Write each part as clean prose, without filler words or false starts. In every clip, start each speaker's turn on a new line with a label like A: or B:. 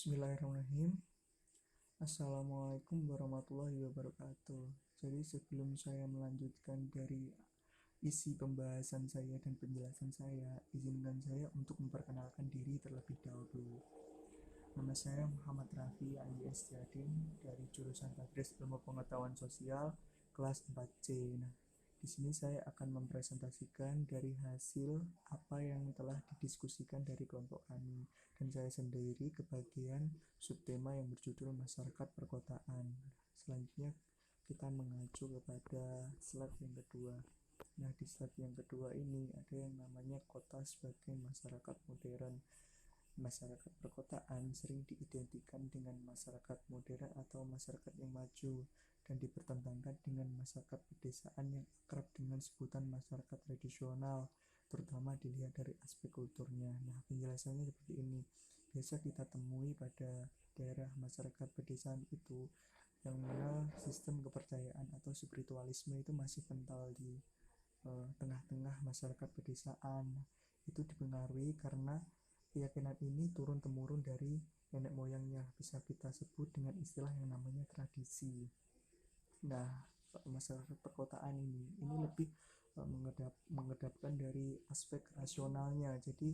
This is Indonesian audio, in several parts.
A: Bismillahirrahmanirrahim. Assalamualaikum warahmatullahi wabarakatuh. Jadi sebelum saya melanjutkan dari isi pembahasan saya dan penjelasan saya, izinkan saya untuk memperkenalkan diri terlebih dahulu. Nama saya Muhammad Raffi alias Jadin dari jurusan Tadris Ilmu Pengetahuan Sosial kelas 4C. Nah, di sini saya akan mempresentasikan dari hasil apa yang telah didiskusikan dari kelompok kami, dan saya sendiri ke bagian subtema yang berjudul Masyarakat Perkotaan. Selanjutnya kita mengacu kepada slide yang kedua. Nah, di slide yang kedua ini ada yang namanya kota sebagai masyarakat modern. Masyarakat perkotaan sering diidentikan dengan masyarakat modern atau masyarakat yang maju dan dipertentangkan dengan masyarakat pedesaan yang akrab dengan sebutan masyarakat tradisional, terutama dilihat dari aspek kulturnya. Nah, penjelasannya seperti ini. Biasa kita temui pada daerah masyarakat pedesaan itu yang mana sistem kepercayaan atau spiritualisme itu masih kental di tengah-tengah masyarakat pedesaan. Itu dipengaruhi karena keyakinan ini turun-temurun dari nenek moyangnya, bisa kita sebut dengan istilah yang namanya tradisi. Nah, masyarakat perkotaan ini lebih mengedapkan dari aspek rasionalnya, jadi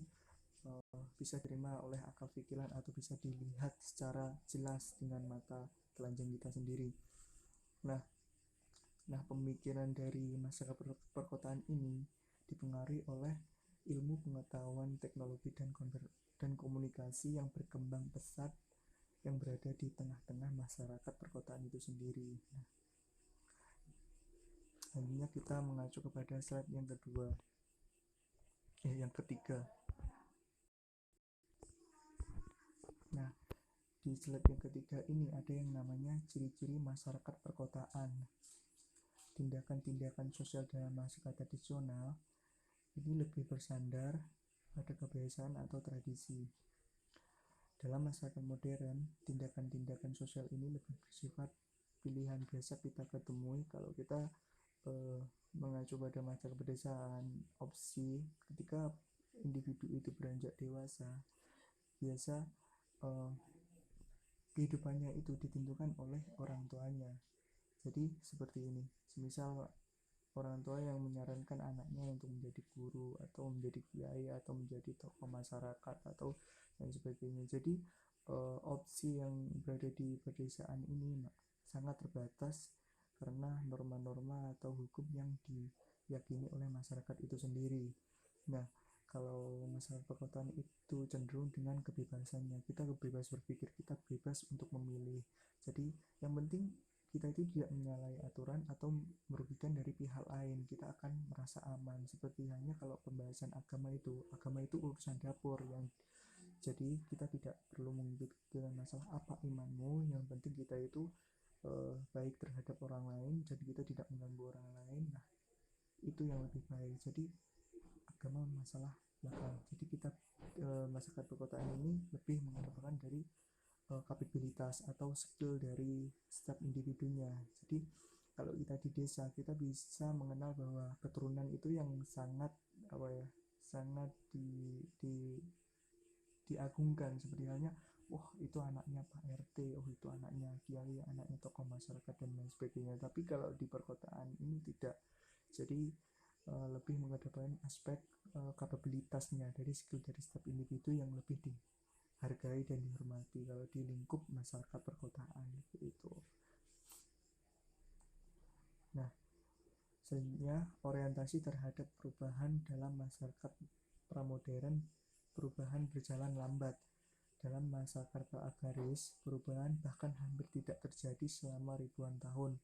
A: bisa diterima oleh akal pikiran atau bisa dilihat secara jelas dengan mata telanjang kita sendiri. Nah, pemikiran dari masyarakat perkotaan ini dipengaruhi oleh ilmu pengetahuan teknologi dan komunikasi yang berkembang pesat yang berada di tengah-tengah masyarakat perkotaan itu sendiri. Nah, selanjutnya kita mengacu kepada slide yang ketiga. Nah, di slide yang ketiga ini ada yang namanya ciri-ciri masyarakat perkotaan. Tindakan-tindakan sosial dalam masyarakat tradisional ini lebih bersandar pada kebiasaan atau tradisi. Dalam masyarakat modern, tindakan-tindakan sosial ini lebih bersifat pilihan. Biasa kita ketemui kalau kita mengacu pada masyarakat pedesaan, opsi ketika individu itu beranjak dewasa, biasa kehidupannya itu ditentukan oleh orang tuanya. Jadi seperti ini, semisal orang tua yang menyarankan anaknya untuk menjadi guru atau menjadi kiai atau menjadi tokoh masyarakat atau dan sebagainya. Jadi opsi yang berada di pedesaan ini sangat terbatas karena norma-norma atau hukum yang diyakini oleh masyarakat itu sendiri. Nah, kalau masyarakat perkotaan itu cenderung dengan kebebasannya, kita bebas berpikir, kita bebas untuk memilih. Jadi yang penting kita itu tidak menyalahi aturan atau merugikan dari pihak lain, kita akan merasa aman. Seperti halnya kalau pembahasan agama itu urusan dapur, yang jadi kita tidak perlu memikirkan masalah apa imanmu, yang penting kita itu baik terhadap orang lain, jadi kita tidak mengganggu orang lain. Nah, itu yang lebih baik. Jadi agama masalah belakang. Jadi kita masyarakat perkotaan ini lebih mengedepankan dari kapabilitas atau skill dari setiap individunya. Jadi kalau kita di desa, kita bisa mengenal bahwa keturunan itu yang sangat sangat diagungkan. Seperti halnya, itu anaknya Pak RT, itu anaknya kiai, anaknya tokoh masyarakat dan lain sebagainya. Tapi kalau di perkotaan ini tidak. Jadi lebih mengedepankan aspek kapabilitasnya, dari skill dari setiap individu yang lebih hargai dan dihormati kalau di lingkup masyarakat perkotaan itu. Nah, selanjutnya orientasi terhadap perubahan dalam masyarakat pramodern. Perubahan berjalan lambat. Dalam masyarakat agraris, perubahan bahkan hampir tidak terjadi selama ribuan tahun.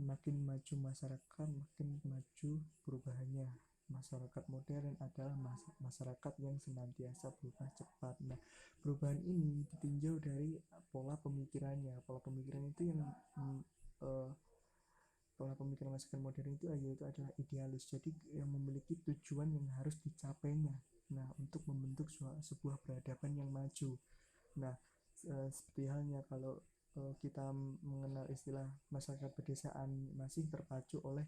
A: Makin maju masyarakat, makin maju perubahannya. Masyarakat modern adalah masyarakat yang senantiasa berubah cepat. Nah, perubahan ini ditinjau dari pola pemikirannya. Pola pemikiran itu yang pola pemikiran masyarakat modern itu yaitu adalah idealis. Jadi yang memiliki tujuan yang harus dicapainya. Nah, untuk membentuk sebuah peradaban yang maju. Nah, seperti halnya kalau kita mengenal istilah masyarakat pedesaan, masih terpacu oleh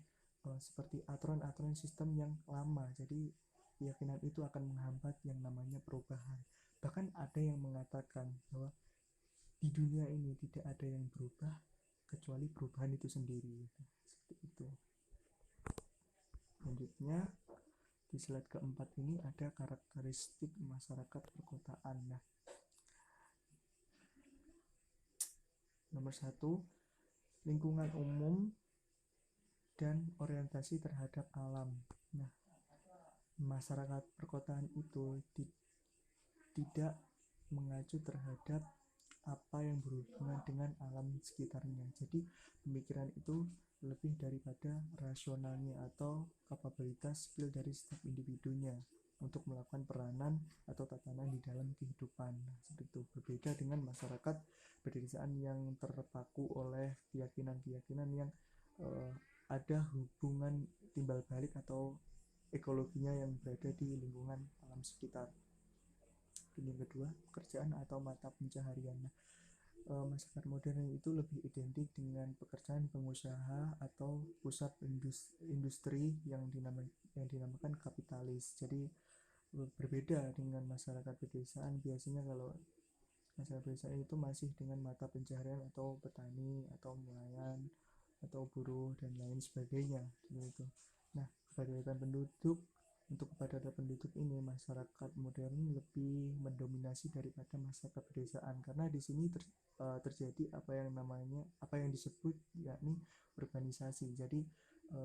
A: seperti aturan-aturan sistem yang lama. Jadi keyakinan itu akan menghambat yang namanya perubahan. Bahkan ada yang mengatakan bahwa di dunia ini tidak ada yang berubah kecuali perubahan itu sendiri. Seperti itu. Selanjutnya di slide keempat ini ada karakteristik masyarakat perkotaan. Nah, nomor satu, lingkungan umum dan orientasi terhadap alam. Nah, masyarakat perkotaan itu tidak mengacu terhadap apa yang berhubungan dengan alam sekitarnya. Jadi pemikiran itu lebih daripada rasionalnya atau kapabilitas skill dari setiap individunya untuk melakukan peranan atau tatanan di dalam kehidupan. Seperti itu. Berbeda dengan masyarakat pedesaan yang terpaku oleh keyakinan-keyakinan yang ada hubungan timbal balik atau ekologinya yang berada di lingkungan alam sekitar. Dan yang kedua, pekerjaan atau mata pencaharian. Masyarakat modern itu lebih identik dengan pekerjaan pengusaha atau pusat industri yang dinamakan kapitalis. Jadi berbeda dengan masyarakat pedesaan. Biasanya kalau masyarakat pedesaan itu masih dengan mata pencaharian atau petani atau nelayan atau buruh dan lain sebagainya gitu. Nah, kepadatan penduduk, untuk kepadatan penduduk ini masyarakat modern lebih mendominasi daripada masyarakat pedesaan, karena di sini terjadi apa yang disebut yakni urbanisasi. Jadi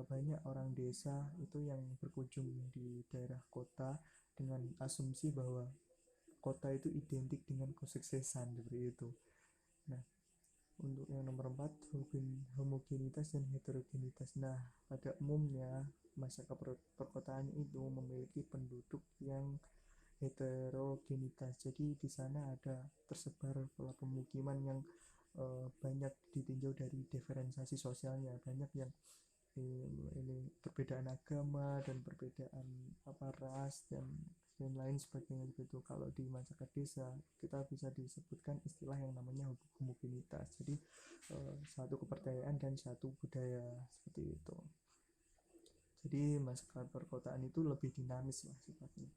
A: banyak orang desa itu yang berkunjung di daerah kota dengan asumsi bahwa kota itu identik dengan kesuksesan seperti itu. Nah, untuk yang nomor 4, homogenitas dan heterogenitas. Nah, pada umumnya masyarakat perkotaan itu memiliki penduduk yang heterogenitas. Jadi di sana ada tersebar pola pemukiman yang banyak ditinjau dari diferensiasi sosialnya. Banyak yang ini perbedaan agama dan perbedaan ras dan lain sebagainya gitu. Kalau di masyarakat desa kita bisa disebutkan istilah yang namanya homogenitas. Jadi satu kepercayaan dan satu budaya seperti itu. Jadi masyarakat perkotaan itu lebih dinamis lah sifatnya.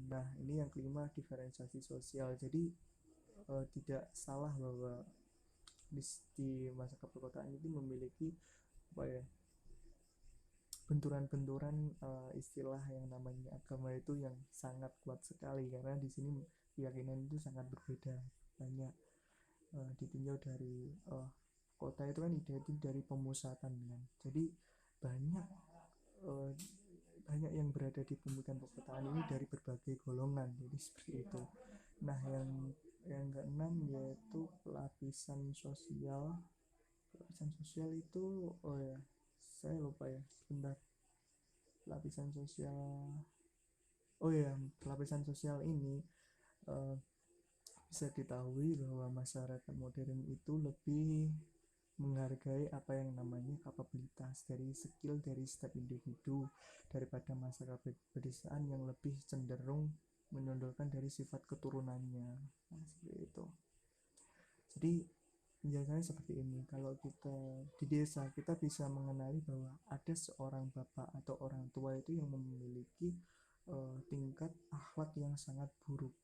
A: Nah, ini yang kelima, diferensiasi sosial. Jadi tidak salah bahwa di masyarakat perkotaan itu memiliki benturan-benturan istilah yang namanya agama itu yang sangat kuat sekali, karena di sini keyakinan itu sangat berbeda. Banyak ditinjau dari kota itu kan identik dari pemusatan kan. Jadi banyak yang berada di pemukiman perkotaan ini dari berbagai golongan. Jadi seperti itu. Nah, yang keenam yaitu lapisan sosial. Lapisan sosial itu saya lupa ya, sebentar. Lapisan sosial ini bisa diketahui bahwa masyarakat modern itu lebih menghargai apa yang namanya kapabilitas dari skill dari setiap individu daripada masyarakat pedesaan yang lebih cenderung menonjolkan dari sifat keturunannya. Nah, seperti itu. Jadi biasanya seperti ini. Kalau kita di desa, kita bisa mengenali bahwa ada seorang bapak atau orang tua itu yang memiliki tingkat akhlak yang sangat buruk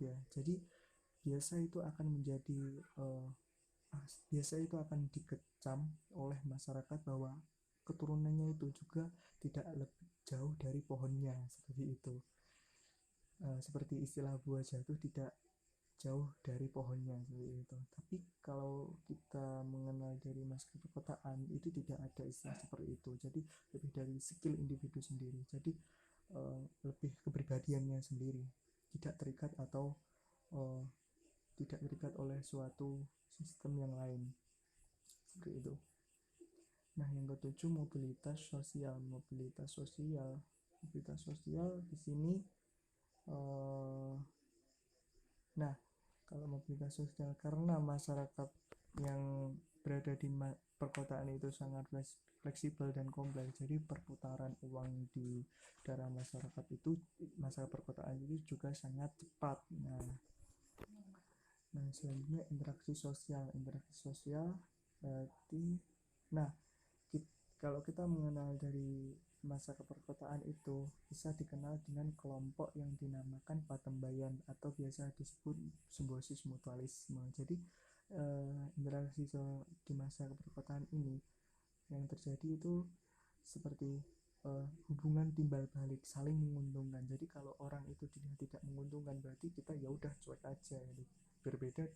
A: ya. Jadi biasa itu akan dikecam oleh masyarakat bahwa keturunannya itu juga tidak lebih jauh dari pohonnya, seperti itu. Seperti istilah buah jatuh tidak jauh dari pohonnya, seperti itu. Tapi kalau kita mengenal dari masyarakat perkotaan itu tidak ada istilah seperti itu. Jadi lebih dari skill individu sendiri. Jadi lebih kepribadiannya sendiri, tidak terikat atau tidak terikat oleh suatu sistem yang lain, seperti itu. Nah, yang ketujuh, mobilitas sosial di sini. Nah, kalau mobilitas sosial, karena masyarakat yang berada di perkotaan itu sangat fleksibel dan kompleks, jadi perputaran uang di daerah masyarakat perkotaan itu juga sangat cepat. Nah, selanjutnya interaksi sosial berarti, nah kalau kita mengenal dari masa perkotaan itu bisa dikenal dengan kelompok yang dinamakan patembayan atau biasa disebut simbiosis mutualisme. Jadi interaksi di masa perkotaan ini yang terjadi itu seperti hubungan timbal balik, saling menguntungkan. Jadi kalau orang itu tidak menguntungkan, berarti kita ya udah cuek aja gitu. Berbeda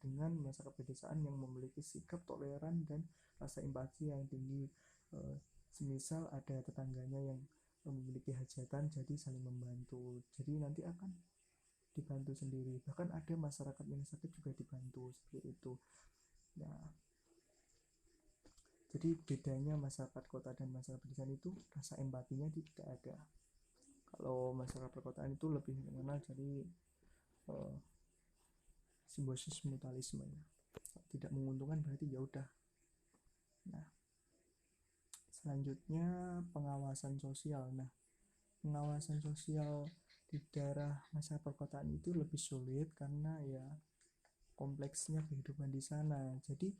A: dengan masa pedesaan yang memiliki sikap toleran dan rasa empati yang tinggi. Semisal ada tetangganya yang memiliki hajatan, jadi saling membantu, jadi nanti akan dibantu sendiri. Bahkan ada masyarakat yang sakit juga dibantu seperti itu. Nah, jadi bedanya masyarakat kota dan masyarakat pedesaan itu rasa empatinya tidak ada. Kalau masyarakat perkotaan itu lebih mengenal jadi simbiosis mutualisme, ya. Tidak menguntungkan berarti ya udah. Nah, selanjutnya pengawasan sosial. Nah, pengawasan sosial di daerah masa perkotaan itu lebih sulit karena ya kompleksnya kehidupan di sana. Jadi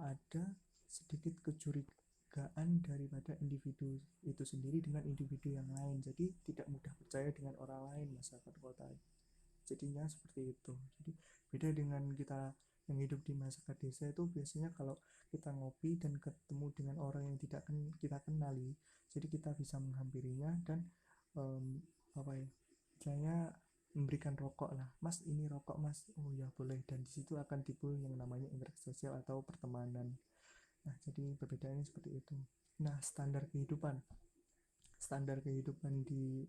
A: ada sedikit kecurigaan daripada individu itu sendiri dengan individu yang lain. Jadi tidak mudah percaya dengan orang lain masyarakat kota. Jadinya seperti itu. Jadi beda dengan kita yang hidup di masyarakat desa itu biasanya kalau kita ngopi dan ketemu dengan orang yang tidak kita kenali, jadi kita bisa menghampirinya dan apa ya, misalnya memberikan rokok lah, mas ini rokok mas, oh ya boleh, dan disitu akan timbul yang namanya interaksi sosial atau pertemanan. Nah, jadi perbedaannya seperti itu. Nah, standar kehidupan di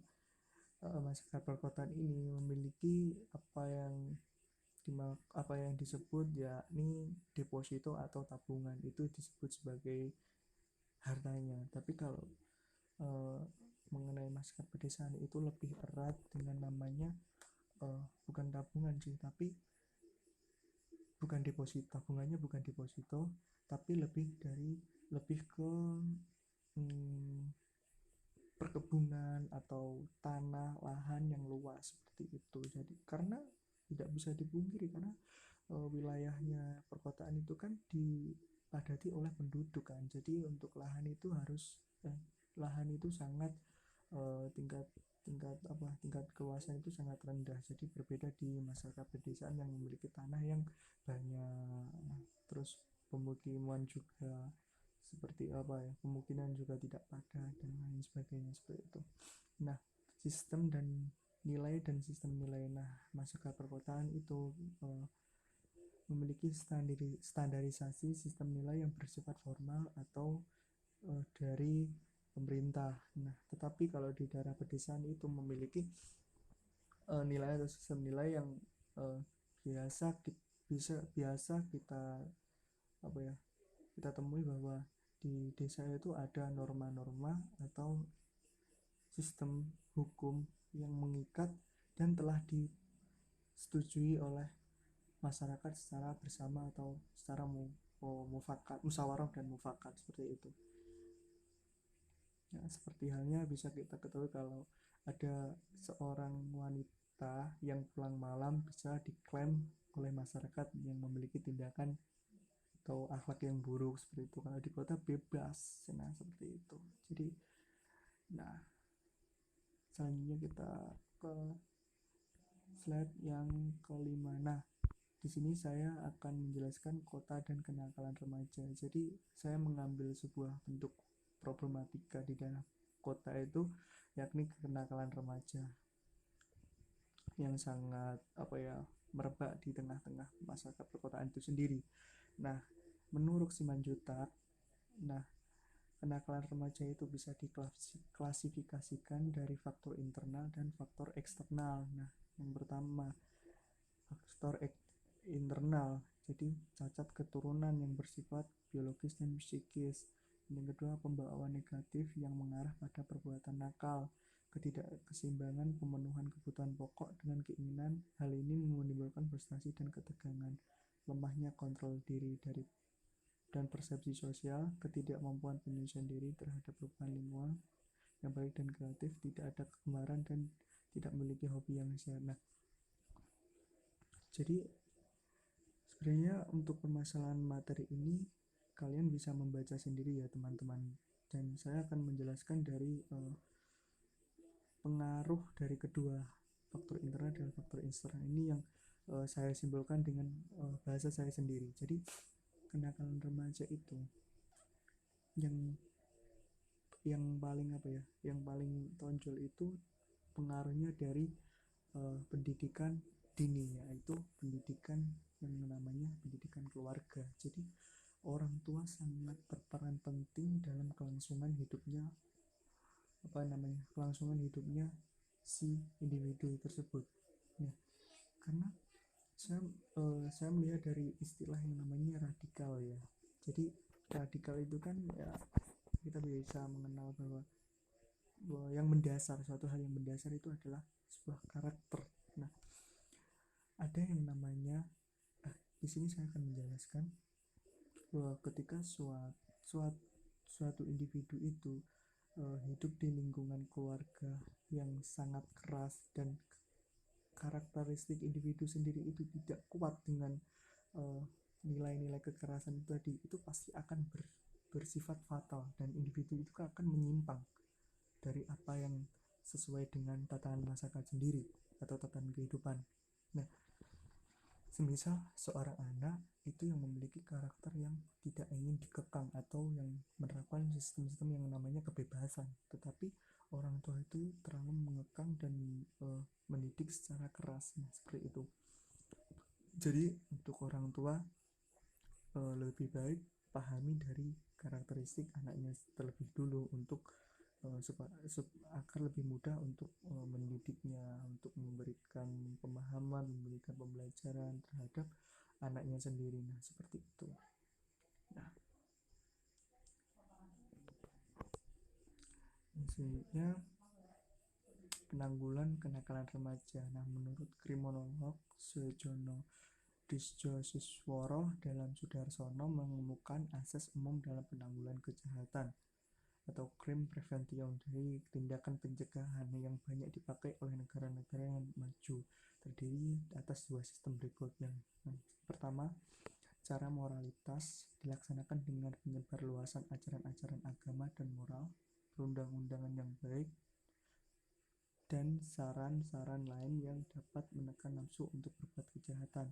A: masyarakat perkotaan ini memiliki apa yang disebut yakni deposito atau tabungan, itu disebut sebagai hartanya. Tapi kalau mengenai masyarakat pedesaan itu lebih erat dengan namanya bukan tabungan sih, tapi bukan deposito, tabungannya bukan deposito, tapi lebih ke perkebunan atau tanah lahan yang luas seperti itu. Jadi karena tidak bisa dipungkiri karena wilayahnya perkotaan itu kan dipadati oleh penduduk kan. Jadi untuk lahan itu lahan itu sangat tingkat keluasan itu sangat rendah. Jadi berbeda di masyarakat pedesaan yang memiliki tanah yang banyak. Terus pemukiman juga seperti pemukiman juga tidak padat dan lain sebagainya seperti itu. Nah, sistem nilai. Nah, masyarakat perkotaan itu memiliki standarisasi sistem nilai yang bersifat formal atau dari pemerintah. Nah, tetapi kalau di daerah pedesaan itu memiliki nilai atau sistem nilai yang biasa kita temui bahwa di desa itu ada norma-norma atau sistem hukum yang mengikat dan telah disetujui oleh masyarakat secara bersama atau secara mufakat, musyawarah dan mufakat seperti itu. Ya, seperti halnya bisa kita ketahui kalau ada seorang wanita yang pulang malam bisa diklaim oleh masyarakat yang memiliki tindakan atau akhlak yang buruk seperti itu. Kalau di kota bebas, nah seperti itu. Jadi, nah selanjutnya kita ke slide yang kelima. Nah, di sini saya akan menjelaskan kota dan kenakalan remaja. Jadi saya mengambil sebuah bentuk problematika di dalam kota itu, yakni kenakalan remaja yang sangat merebak di tengah-tengah masyarakat perkotaan itu sendiri. Nah, menurut Simanjuntak, kenakalan remaja itu bisa diklasifikasikan dari faktor internal dan faktor eksternal. Nah, yang pertama faktor internal, jadi cacat keturunan yang bersifat biologis dan psikis. Yang kedua, pembawaan negatif yang mengarah pada perbuatan nakal, ketidakkeseimbangan pemenuhan kebutuhan pokok dengan keinginan. Hal ini menimbulkan frustasi dan ketegangan, lemahnya kontrol diri dan persepsi sosial, ketidakmampuan penyelesaian diri terhadap perubahan lingkungan yang baik dan kreatif, tidak ada kegemaran dan tidak memiliki hobi yang sehat. Nah, jadi sebenarnya untuk permasalahan materi ini kalian bisa membaca sendiri ya teman-teman. dan saya akan menjelaskan dari pengaruh dari kedua faktor internal dan faktor eksternal ini yang saya simpulkan dengan bahasa saya sendiri. Jadi kenakalan remaja itu yang paling yang paling tonjol itu pengaruhnya dari pendidikan dini, yaitu pendidikan yang namanya pendidikan keluarga. Jadi orang tua sangat berperan penting dalam kelangsungan hidupnya si individu tersebut. Nah, karena saya melihat dari istilah yang namanya radikal ya. Jadi radikal itu kan ya, kita bisa mengenal bahwa suatu hal yang mendasar itu adalah sebuah karakter. Nah, ada yang namanya di sini saya akan menjelaskan bahwa ketika suatu individu itu hidup di lingkungan keluarga yang sangat keras dan karakteristik individu sendiri itu tidak kuat dengan nilai-nilai kekerasan itu tadi, itu pasti akan bersifat fatal dan individu itu akan menyimpang dari apa yang sesuai dengan tatanan masyarakat sendiri atau tatanan kehidupan. Nah, semisal seorang anak itu yang memiliki karakter yang tidak ingin dikekang atau yang menerapkan sistem-sistem yang namanya kebebasan, tetapi orang tua itu terlalu mengekang dan mendidik secara keras. Nah, seperti itu. Jadi untuk orang tua lebih baik pahami dari karakteristik anaknya terlebih dulu untuk agar lebih mudah untuk mendidiknya, untuk memberikan pemahaman, memberikan pembelajaran terhadap anaknya sendiri. Nah, seperti itu. Nah, selanjutnya penanggulan kenakalan remaja. Nah, menurut kriminolog Sujono Disjosisworo dalam Sudarsono menemukan asas umum dalam penanggulan kejahatan atau crime prevention dari tindakan pencegahan yang banyak dipakai oleh negara-negara yang maju, terdiri atas dua sistem berikut. Yang pertama, cara moralitas dilaksanakan dengan penyebarluasan ajaran-ajaran agama dan moral, perundang-undangan yang baik, dan saran-saran lain yang dapat menekan nafsu untuk berbuat kejahatan.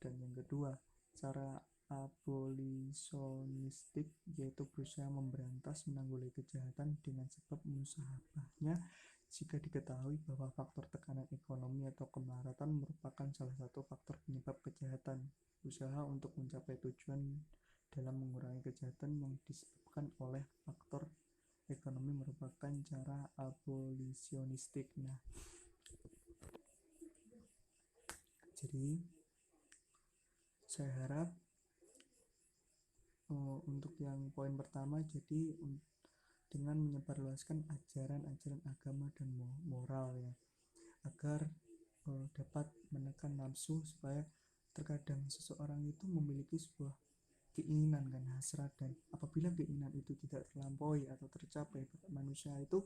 A: Dan yang kedua, cara abolisionistik, yaitu berusaha memberantas menanggulangi kejahatan dengan sebab musahabahnya jika diketahui bahwa faktor tekanan ekonomi atau kemelaratan merupakan salah satu faktor penyebab kejahatan. Usaha untuk mencapai tujuan dalam mengurangi kejahatan yang disebabkan oleh faktor ekonomi merupakan cara abolisionistik. Nah, jadi saya harap untuk yang poin pertama, jadi dengan menyebarluaskan ajaran-ajaran agama dan moral ya, agar dapat menekan nafsu, supaya terkadang seseorang itu memiliki sebuah keinginan kan, hasrat, dan apabila keinginan itu tidak terlampaui atau tercapai, manusia itu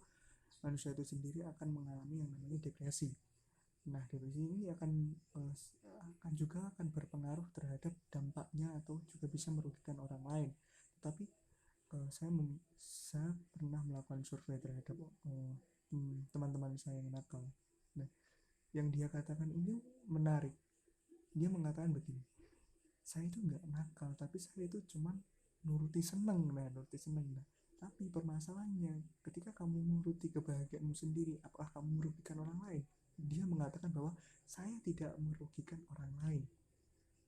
A: sendiri akan mengalami yang namanya depresi. Nah, depresi ini akan juga berpengaruh terhadap dampaknya atau juga bisa merugikan orang lain. Tetapi saya pernah melakukan survei terhadap teman-teman saya yang nakal. Nah, yang dia katakan ini menarik. Dia mengatakan begini, saya itu nggak nakal, tapi saya itu cuma nuruti seneng. Nah, tapi permasalahannya, ketika kamu menuruti kebahagiaanmu sendiri, apakah kamu merugikan orang lain? Dia mengatakan bahwa saya tidak merugikan orang lain.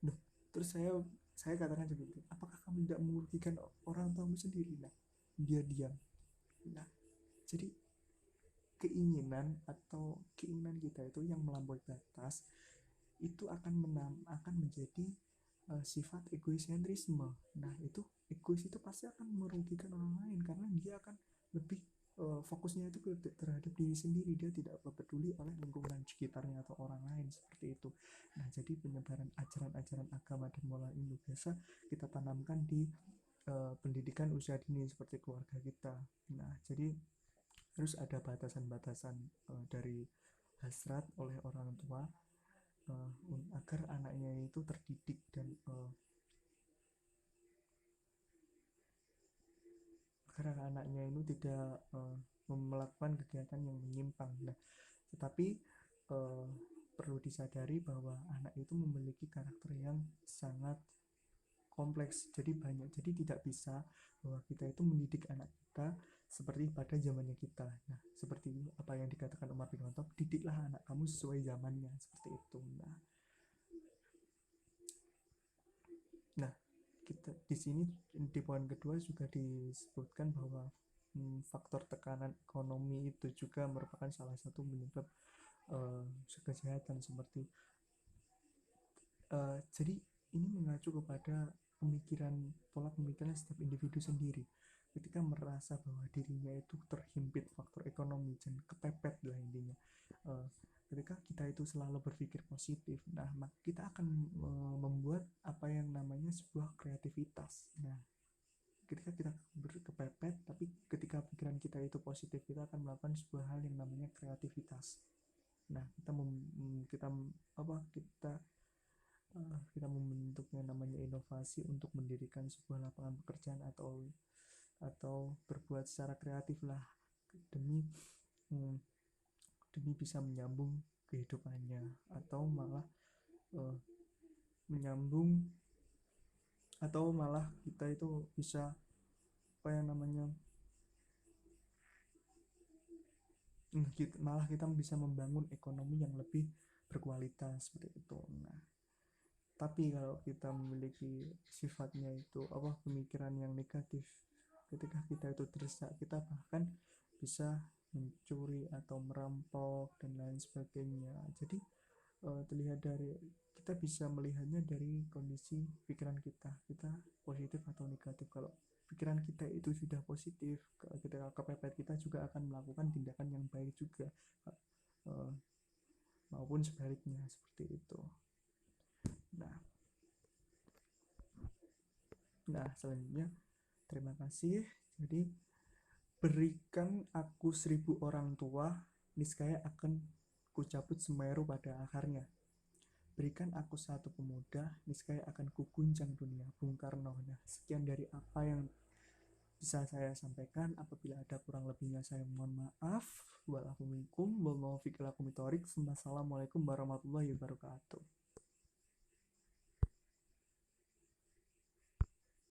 A: Nah, terus saya katakan seperti itu, apakah kamu tidak merugikan orang tuamu sendiri? Nah, dia diam. Nah, jadi keinginan kita itu yang melampaui batas itu akan menjadi sifat egoisentrisme. Nah, itu egois itu pasti akan merugikan orang lain karena dia akan lebih fokusnya itu terhadap diri sendiri, dia tidak peduli oleh lingkungan sekitarnya atau orang lain, seperti itu. Nah, jadi penyebaran ajaran-ajaran agama dan moral ini biasa kita tanamkan di pendidikan usia dini seperti keluarga kita. Nah, jadi harus ada batasan-batasan dari hasrat oleh orang tua agar anaknya itu terdidik dan agar anaknya itu tidak melakukan kegiatan yang menyimpang. Nah, tetapi eh, perlu disadari bahwa anak itu memiliki karakter yang sangat kompleks, jadi banyak, jadi tidak bisa bahwa kita itu mendidik anak kita seperti pada zamannya kita. Nah, seperti apa yang dikatakan Umar bin Khattab, didiklah anak kamu sesuai zamannya, seperti itu. Nah, kita di sini di poin kedua juga disebutkan bahwa faktor tekanan ekonomi itu juga merupakan salah satu penyebab kejahatan seperti jadi ini mengacu kepada pola pemikiran setiap individu sendiri. Ketika merasa bahwa dirinya itu terhimpit faktor ekonomi dan kepepet lah intinya, ketika kita itu selalu berpikir positif, nah kita akan membuat apa yang namanya sebuah kreativitas. Nah, ketika kita berkepepet, tapi ketika pikiran kita itu positif, kita akan melakukan sebuah hal yang namanya kreativitas. Nah, kita membentuk yang namanya inovasi untuk mendirikan sebuah lapangan pekerjaan atau berbuat secara kreatif lah demi demi bisa menyambung kehidupannya, atau malah menyambung, atau malah kita itu bisa apa yang namanya malah kita bisa membangun ekonomi yang lebih berkualitas seperti itu. Nah, tapi kalau kita memiliki sifatnya itu pemikiran yang negatif, ketika kita itu terdesak, kita bahkan bisa mencuri atau merampok dan lain sebagainya. Jadi terlihat dari, kita bisa melihatnya dari kondisi pikiran kita positif atau negatif. Kalau pikiran kita itu sudah positif, ketika kepepet, kita juga akan melakukan tindakan yang baik juga, maupun sebaliknya seperti itu. Nah, selanjutnya, terima kasih. Jadi, berikan aku 1000 orang tua, niscaya akan kucabut Semeru pada akarnya. Berikan aku satu pemuda, niscaya akan kuguncang dunia. Bung Karno. Nah, sekian dari apa yang bisa saya sampaikan. Apabila ada kurang lebihnya, saya mohon maaf. Wassalamualaikum warahmatullahi wabarakatuh.